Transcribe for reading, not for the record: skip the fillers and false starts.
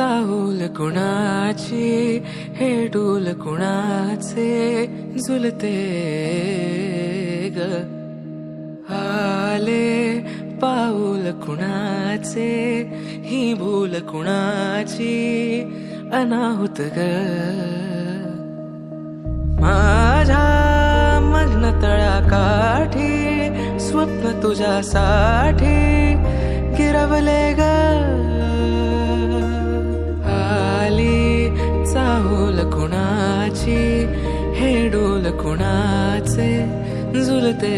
चाहूल कुणाची हे डूल कुणाचे झुलते ग आले पाऊल कुणाचे ही भूल कुणाची अनाहुत ग माझ्या मग्न तळाकाठी स्वप्न तुझ्यासाठी गिरवले ग आली चाहूल कुणाची हे डोल कुणाचे झुलते